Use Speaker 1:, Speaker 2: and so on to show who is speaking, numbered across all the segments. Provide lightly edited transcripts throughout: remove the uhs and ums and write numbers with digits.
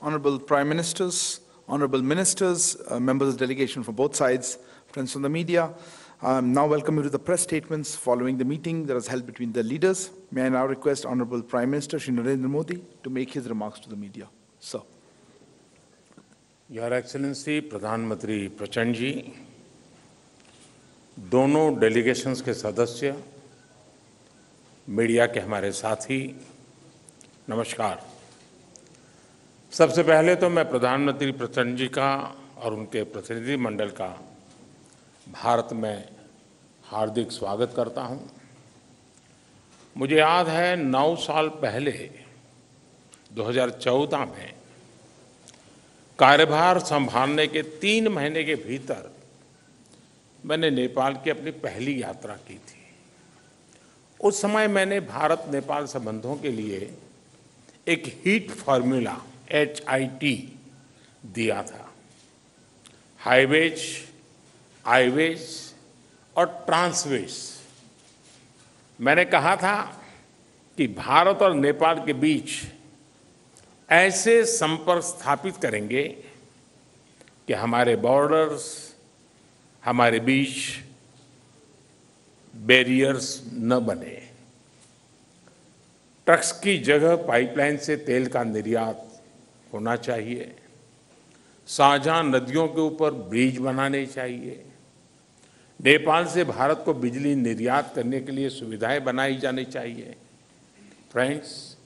Speaker 1: Honorable Prime Ministers, Honorable Ministers, members of the delegation from both sides, friends from the media, now welcome you to the press statements following the meeting that was held between the leaders. May I now request Honorable Prime Minister Shri Narendra Modi to make his remarks to the media. Sir.
Speaker 2: Your Excellency, प्रधानमंत्री प्रचंड जी, दोनों delegations के सदस्य, media के हमारे साथी, नमस्कार। सबसे पहले तो मैं प्रधानमंत्री प्रचंड जी का और उनके प्रतिनिधि मंडल का भारत में हार्दिक स्वागत करता हूं। मुझे याद है 9 साल पहले 2014 में कार्यभार संभालने के 3 महीने के भीतर मैंने नेपाल की अपनी पहली यात्रा की थी। उस समय मैंने भारत नेपाल संबंधों के लिए एक हीट फॉर्मूला HIT दिया था। हाईवेज, आईवेज और ट्रांसवेज। मैंने कहा था कि भारत और नेपाल के बीच ऐसे संपर्क स्थापित करेंगे कि हमारे बॉर्डर्स, हमारे बीच बैरियर्स न बने। ट्रक्स की जगह पाइपलाइन से तेल का निर्यात होना चाहिए। साझा नदियों के ऊपर ब्रिज बनाने चाहिए। नेपाल से भारत को बिजली निर्यात करने के लिए सुविधाएं बनाई जानी चाहिए। फ्रेंड्स,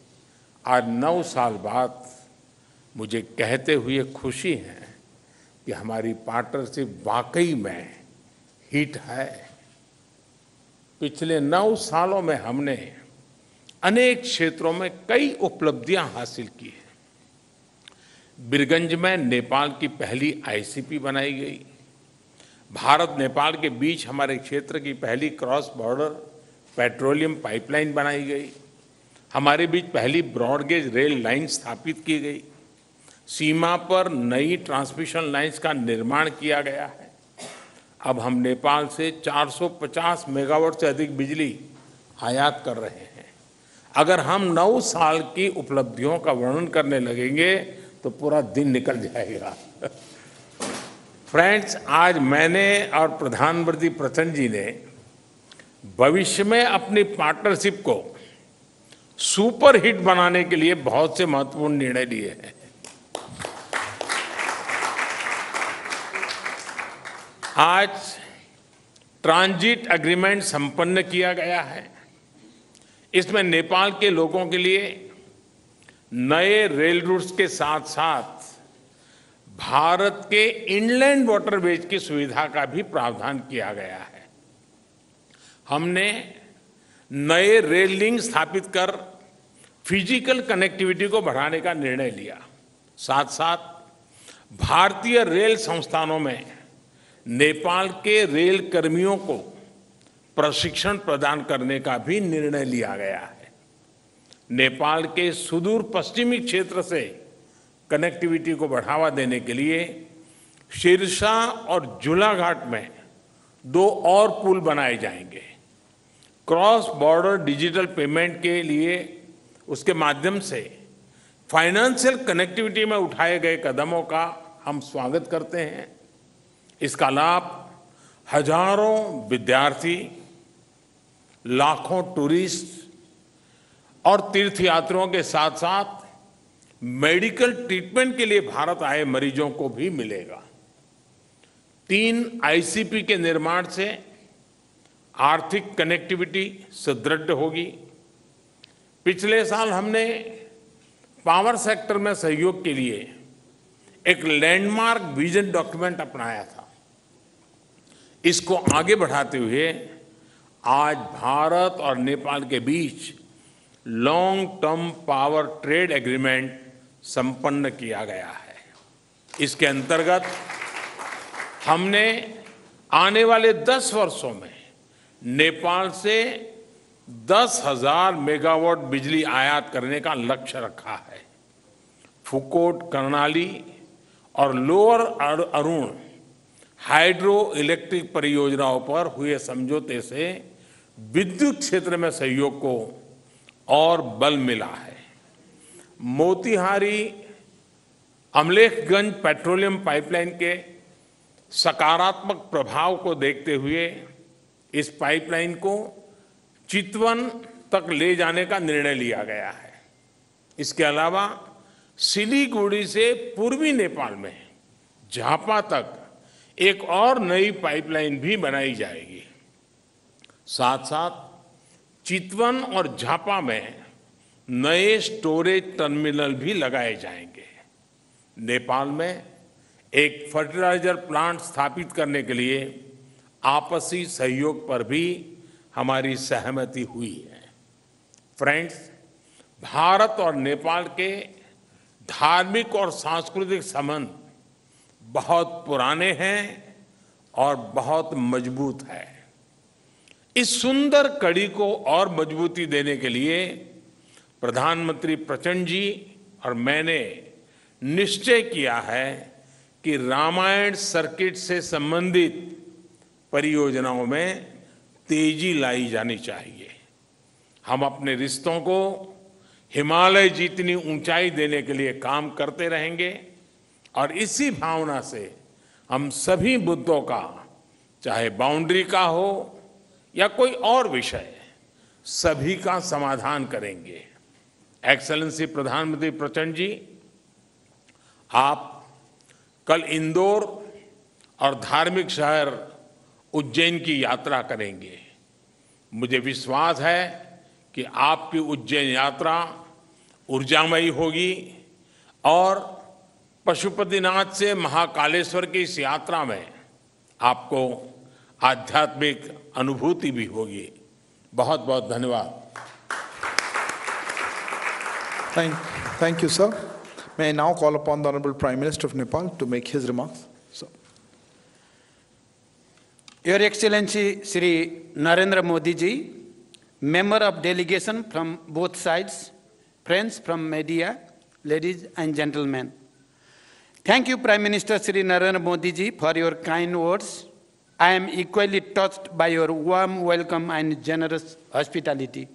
Speaker 2: आज 9 साल बाद मुझे कहते हुए खुशी है कि हमारी पार्टनरशिप वाकई में हिट है। पिछले 9 सालों में हमने अनेक क्षेत्रों में कई उपलब्धियां हासिल की हैं। बीरगंज में नेपाल की पहली ICP बनाई गई। भारत नेपाल के बीच हमारे क्षेत्र की पहली क्रॉस बॉर्डर पेट्रोलियम पाइपलाइन बनाई गई। हमारे बीच पहली ब्रॉडगेज रेल लाइन स्थापित की गई। सीमा पर नई ट्रांसमिशन लाइंस का निर्माण किया गया है। अब हम नेपाल से 450 मेगावाट से अधिक बिजली आयात कर रहे हैं। अगर हम 9 साल की उपलब्धियों का वर्णन करने लगेंगे तो पूरा दिन निकल जाएगा। फ्रेंड्स, आज मैंने और प्रधानमंत्री प्रचंड जी ने भविष्य में अपनी पार्टनरशिप को सुपर हिट बनाने के लिए बहुत से महत्वपूर्ण निर्णय लिए हैं। आज ट्रांजिट एग्रीमेंट संपन्न किया गया है। इसमें नेपाल के लोगों के लिए नए रेल रूट्स के साथ साथ भारत के इनलैंड वाटरवेज की सुविधा का भी प्रावधान किया गया है। हमने नए रेल लिंक स्थापित कर फिजिकल कनेक्टिविटी को बढ़ाने का निर्णय लिया। साथ साथ भारतीय रेल संस्थानों में नेपाल के रेल कर्मियों को प्रशिक्षण प्रदान करने का भी निर्णय लिया गया है। नेपाल के सुदूर पश्चिमी क्षेत्र से कनेक्टिविटी को बढ़ावा देने के लिए सिरसा और झूलाघाट में 2 और पुल बनाए जाएंगे। क्रॉस बॉर्डर डिजिटल पेमेंट के लिए उसके माध्यम से फाइनेंशियल कनेक्टिविटी में उठाए गए कदमों का हम स्वागत करते हैं। इसका लाभ हजारों विद्यार्थी, लाखों टूरिस्ट और तीर्थयात्रियों के साथ साथ मेडिकल ट्रीटमेंट के लिए भारत आए मरीजों को भी मिलेगा। 3 ICP के निर्माण से आर्थिक कनेक्टिविटी सुदृढ़ होगी। पिछले साल हमने पावर सेक्टर में सहयोग के लिए एक लैंडमार्क विजन डॉक्यूमेंट अपनाया था। इसको आगे बढ़ाते हुए आज भारत और नेपाल के बीच long term power trade agreement संपन्न किया गया है। इसके अंतर्गत हमने आने वाले 10 वर्षों में नेपाल से 10,000 मेगावाट बिजली आयात करने का लक्ष्य रखा है। फुकोट, कर्णाली और लोअर अरुण हाइड्रो इलेक्ट्रिक परियोजनाओं पर हुए समझौते से विद्युत क्षेत्र में सहयोग को और बल मिला है। मोतीहारी अमलेखगंज पेट्रोलियम पाइपलाइन के सकारात्मक प्रभाव को देखते हुए इस पाइपलाइन को चितवन तक ले जाने का निर्णय लिया गया है। इसके अलावा सिलीगुड़ी से पूर्वी नेपाल में झापा तक एक और नई पाइपलाइन भी बनाई जाएगी। साथ साथ चितवन और झापा में नए स्टोरेज टर्मिनल भी लगाए जाएंगे। नेपाल में एक फर्टिलाइजर प्लांट स्थापित करने के लिए आपसी सहयोग पर भी हमारी सहमति हुई है। फ्रेंड्स, भारत और नेपाल के धार्मिक और सांस्कृतिक संबंध बहुत पुराने हैं और बहुत मजबूत है। इस सुंदर कड़ी को और मजबूती देने के लिए प्रधानमंत्री प्रचंड जी और मैंने निश्चय किया है कि रामायण सर्किट से संबंधित परियोजनाओं में तेजी लाई जानी चाहिए। हम अपने रिश्तों को हिमालय जितनी ऊंचाई देने के लिए काम करते रहेंगे और इसी भावना से हम सभी मुद्दों का, चाहे बाउंड्री का हो या कोई और विषय, सभी का समाधान करेंगे। एक्सेलेंसी प्रधानमंत्री प्रचंड जी, आप कल इंदौर और धार्मिक शहर उज्जैन की यात्रा करेंगे। मुझे विश्वास है कि आपकी उज्जैन यात्रा ऊर्जामयी होगी और पशुपतिनाथ से महाकालेश्वर की इस यात्रा में आपको आध्यात्मिक अनुभूति भी होगी। बहुत बहुत धन्यवाद।
Speaker 1: Thank you, sir. May I now call upon the Honorable Prime Minister of Nepal to make his remarks. Sir.
Speaker 3: Your Excellency Shri Narendra Modi ji, member of delegation from both sides, friends from media, ladies and gentlemen. Thank you, Prime Minister Shri Narendra Modi ji, for your kind words. I am equally touched by your warm welcome and generous hospitality.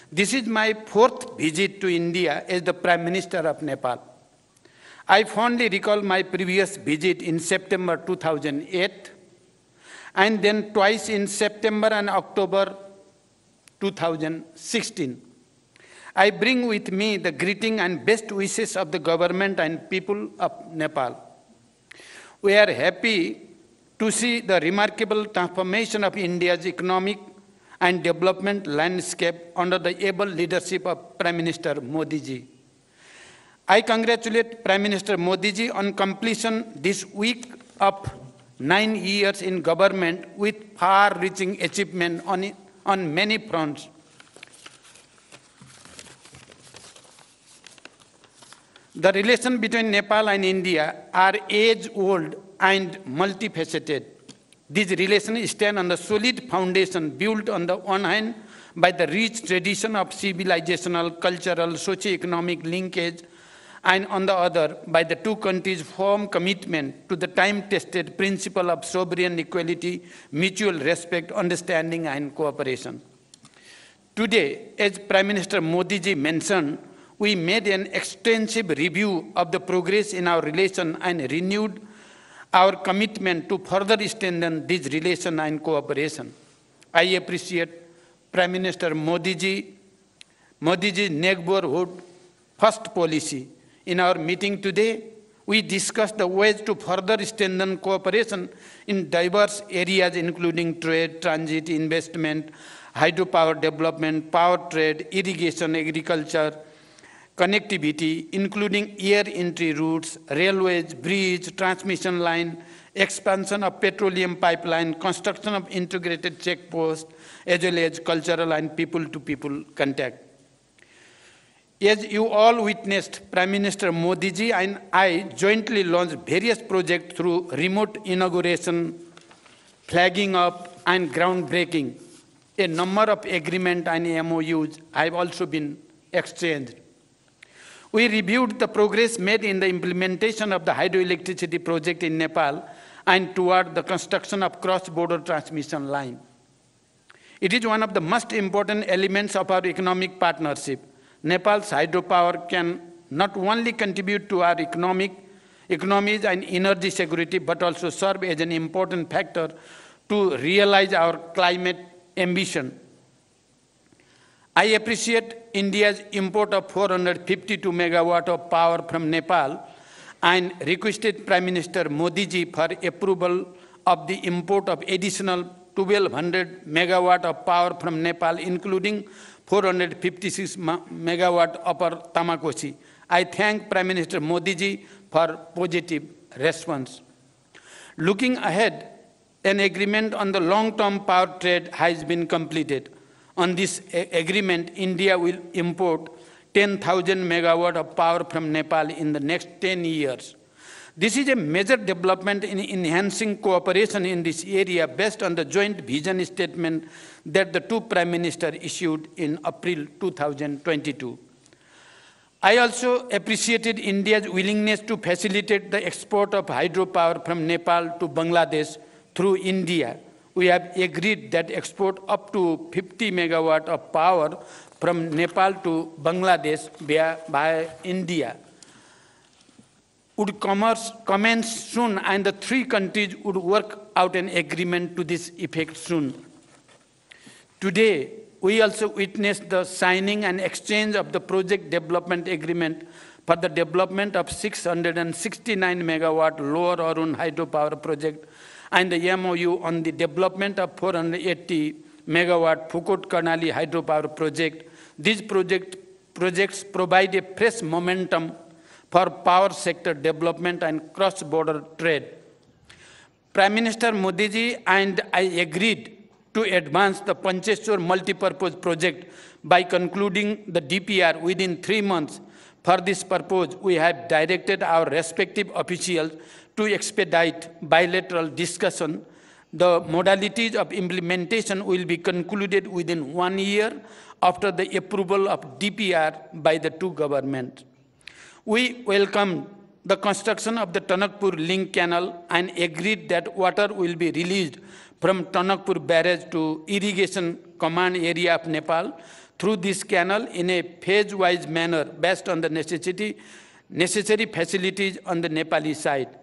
Speaker 3: This is my fourth visit to India as the Prime Minister of Nepal. I fondly recall my previous visit in September 2008 and then twice in September and October 2016. I bring with me the greeting and best wishes of the government and people of Nepal. We are happy to see the remarkable transformation of India's economic and development landscape under the able leadership of Prime Minister Modi ji. I congratulate Prime Minister Modi ji on completion this week of 9 years in government with far-reaching achievement on many fronts. The relation between Nepal and India are age-old and multifaceted. These relations stand on the solid foundation built on the one hand by the rich tradition of civilizational, cultural, socio-economic linkage, and on the other by the two countries' firm commitment to the time-tested principle of sovereign equality, mutual respect, understanding, and cooperation. Today, as Prime Minister Modi ji mentioned, we made an extensive review of the progress in our relation and renewed our commitment to further strengthen this relation and cooperation. I appreciate Prime Minister Modi ji's neighborhood first policy. In our meeting today, we discussed the ways to further strengthen cooperation in diverse areas including trade, transit, investment, hydropower development, power trade, irrigation, agriculture, connectivity, including air entry routes, railways, bridge, transmission line, expansion of petroleum pipeline, construction of integrated checkposts, as well as cultural and people-to-people contact. As you all witnessed, Prime Minister Modi ji and I jointly launched various projects through remote inauguration, flagging up, and groundbreaking. A number of agreements and MOUs have also been exchanged. We reviewed the progress made in the implementation of the hydroelectricity project in Nepal and toward the construction of cross-border transmission line. It is one of the most important elements of our economic partnership. Nepal's hydropower can not only contribute to our economies and energy security, but also serve as an important factor to realize our climate ambition. I appreciate India's import of 452 megawatt of power from Nepal and requested Prime Minister Modi ji for approval of the import of additional 1200 megawatt of power from Nepal, including 456 megawatt Upper Tamakosi. I thank Prime Minister Modi ji for positive response. Looking ahead, an agreement on the long-term power trade has been completed. On this agreement, India will import 10,000 megawatt of power from Nepal in the next 10 years. This is a major development in enhancing cooperation in this area based on the joint vision statement that the two Prime Ministers issued in April 2022. I also appreciated India's willingness to facilitate the export of hydropower from Nepal to Bangladesh through India. We have agreed that export up to 50 megawatt of power from Nepal to Bangladesh by India would commence soon, and the three countries would work out an agreement to this effect soon. Today, we also witnessed the signing and exchange of the project development agreement for the development of 669 megawatt Lower Arun hydropower project and the MOU on the development of 480 megawatt Phukot Karnali hydropower project. These projects provide a fresh momentum for power sector development and cross-border trade. Prime Minister Modi ji and I agreed to advance the Pancheshwar multipurpose project by concluding the DPR within 3 months. For this purpose, we have directed our respective officials to expedite bilateral discussion. The modalities of implementation will be concluded within 1 year after the approval of DPR by the two governments. We welcome the construction of the Tanakpur link canal and agreed that water will be released from Tanakpur barrage to irrigation command area of Nepal through this canal in a phase-wise manner based on the necessary facilities on the Nepali side.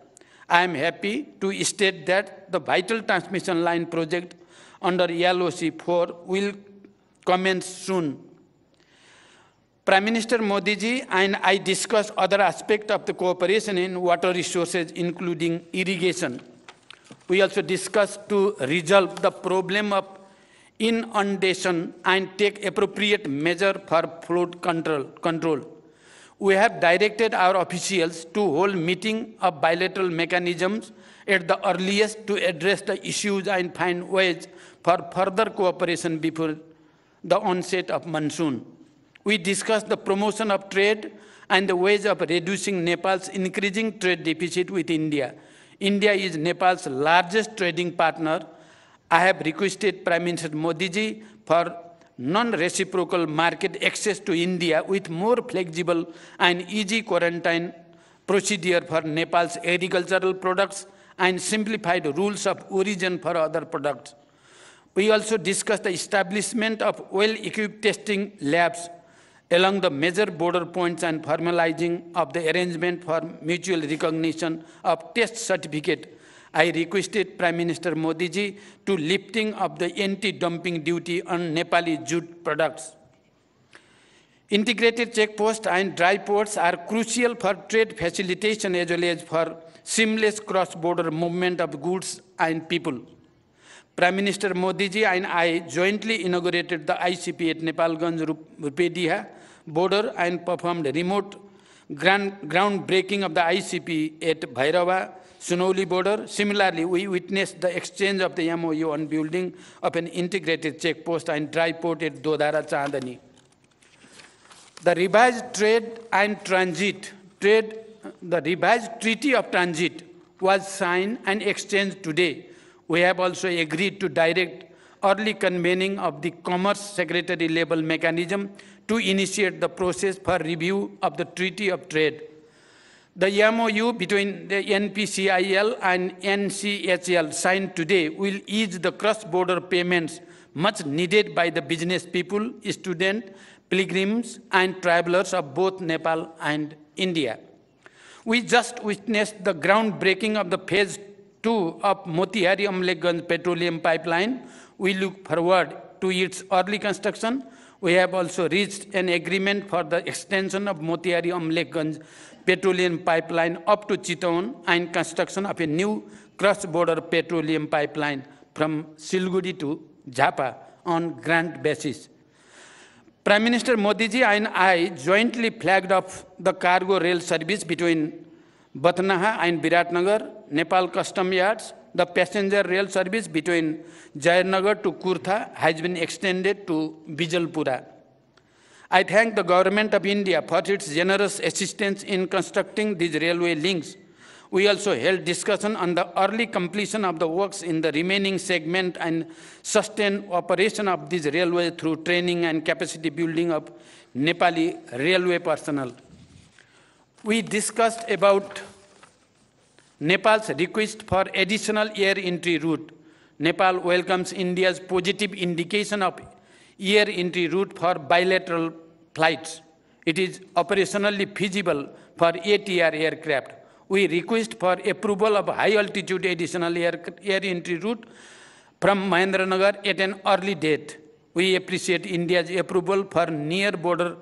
Speaker 3: I am happy to state that the vital transmission line project under LOC 4 will commence soon. Prime Minister Modi ji and I discussed other aspects of the cooperation in water resources, including irrigation. We also discussed to resolve the problem of inundation and take appropriate measure for flood control. We have directed our officials to hold meeting of bilateral mechanisms at the earliest to address the issues and find ways for further cooperation before the onset of monsoon. We discussed the promotion of trade and the ways of reducing Nepal's increasing trade deficit with India. India is Nepal's largest trading partner. I have requested Prime Minister Modi ji for non-reciprocal market access to India with more flexible and easy quarantine procedure for Nepal's agricultural products and simplified rules of origin for other products. We also discussed the establishment of well-equipped testing labs along the major border points and formalizing of the arrangement for mutual recognition of test certificate. I requested Prime Minister Modi ji to lifting of the anti-dumping duty on Nepali jute products. Integrated checkposts and dry ports are crucial for trade facilitation as well as for seamless cross-border movement of goods and people. Prime Minister Modi ji and I jointly inaugurated the ICP at Nepalganj-Rupediha border and performed remote groundbreaking of the ICP at Bhairava, Sunauli border. Similarly, we witnessed the exchange of the MOU on building of an integrated checkpost and dry port at Dodara Chandani. The revised Treaty of Transit was signed and exchanged today. We have also agreed to direct early convening of the Commerce Secretary level mechanism to initiate the process for review of the Treaty of Trade. The MOU between the NPCIL and NCHL signed today will ease the cross-border payments much needed by the business people, students, pilgrims and travelers of both Nepal and India. We just witnessed the groundbreaking of the phase 2 of Motihari Amlekhganj petroleum pipeline. We look forward to its early construction. We have also reached an agreement for the extension of Motihari Amlekhganj petroleum pipeline up to Chittagong and construction of a new cross-border petroleum pipeline from Siliguri to Jhapa on grant basis. Prime Minister Modi ji and I jointly flagged off the cargo rail service between Batnaha and Viratnagar, Nepal Custom Yards. The passenger rail service between Jayanagar to Kurtha has been extended to Bijalpura. I thank the Government of India for its generous assistance in constructing these railway links. We also held discussion on the early completion of the works in the remaining segment and sustained operation of these railways through training and capacity building of Nepali railway personnel. We discussed about Nepal's request for additional air entry route. Nepal welcomes India's positive indication of air entry route for bilateral flights. It is operationally feasible for ATR aircraft. We request for approval of high-altitude additional air entry route from Mahendranagar at an early date. We appreciate India's approval for near-border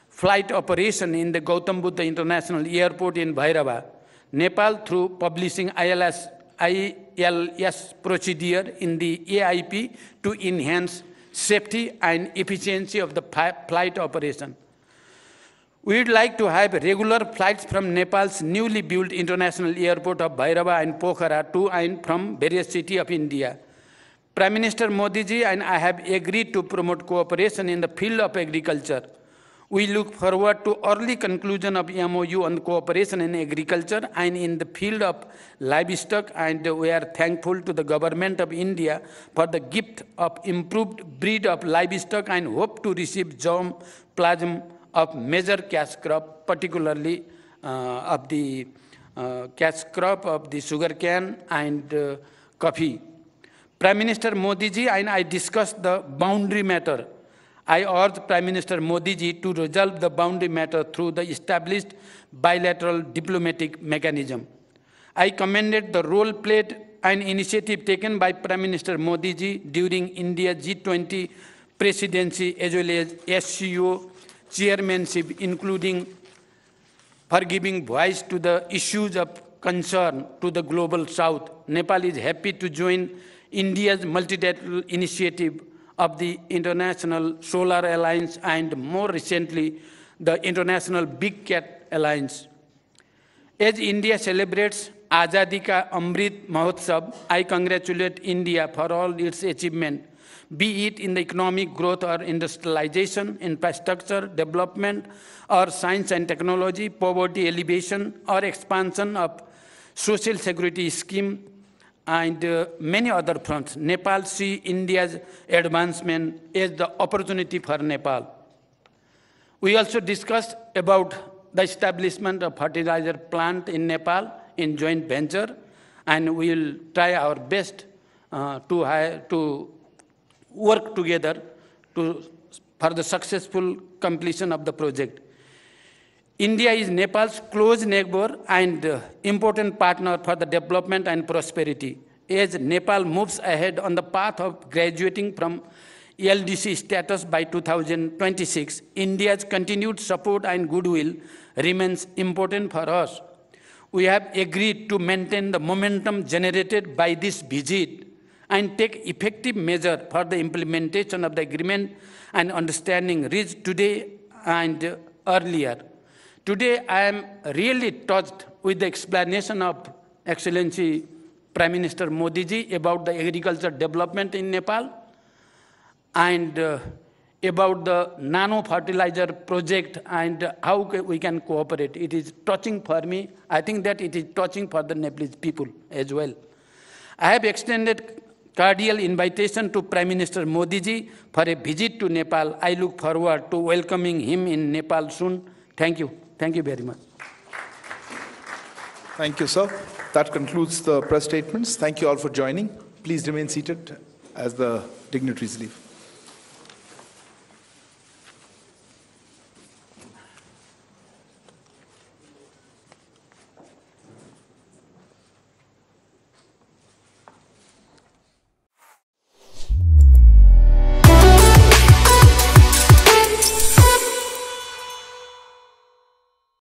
Speaker 3: flight operation in the Gautam Buddha International Airport in Bhairava. Nepal, through publishing ILS procedure in the AIP to enhance safety and efficiency of the flight operation. We would like to have regular flights from Nepal's newly built international airport of Bhairava and Pokhara to and from various cities of India. Prime Minister Modi ji and I have agreed to promote cooperation in the field of agriculture. We look forward to early conclusion of MOU on cooperation in agriculture and in the field of livestock, and we are thankful to the Government of India for the gift of improved breed of livestock and hope to receive germplasm of major cash crop, particularly of the cash crop of the sugarcane and coffee. Prime Minister Modi ji and I discussed the boundary matter. I urge Prime Minister Modi ji to resolve the boundary matter through the established bilateral diplomatic mechanism. I commended the role played and initiative taken by Prime Minister Modi ji during India's G20 presidency as well as SCO chairmanship, including for giving voice to the issues of concern to the global south. Nepal is happy to join India's multilateral initiative of the International Solar Alliance and more recently, the International Big Cat Alliance. As India celebrates Azadi Ka Amrit Mahotsav, I congratulate India for all its achievement, be it in the economic growth or industrialization, infrastructure development, or science and technology, poverty alleviation, or expansion of social security scheme, and many other fronts. Nepal sees India's advancement as the opportunity for Nepal. We also discussed about the establishment of fertilizer plant in Nepal in joint venture, and we will try our best to work together for the successful completion of the project. India is Nepal's close neighbor and important partner for the development and prosperity. As Nepal moves ahead on the path of graduating from LDC status by 2026, India's continued support and goodwill remains important for us. We have agreed to maintain the momentum generated by this visit and take effective measures for the implementation of the agreement and understanding reached today and earlier. Today, I am really touched with the explanation of Excellency Prime Minister Modi ji about the agriculture development in Nepal and about the nano fertilizer project and how we can cooperate. It is touching for me. I think that it is touching for the Nepalese people as well. I have extended cordial invitation to Prime Minister Modi ji for a visit to Nepal. I look forward to welcoming him in Nepal soon. Thank you. Thank you very much.
Speaker 1: Thank you, sir. That concludes the press statements. Thank you all for joining. Please remain seated as the dignitaries leave.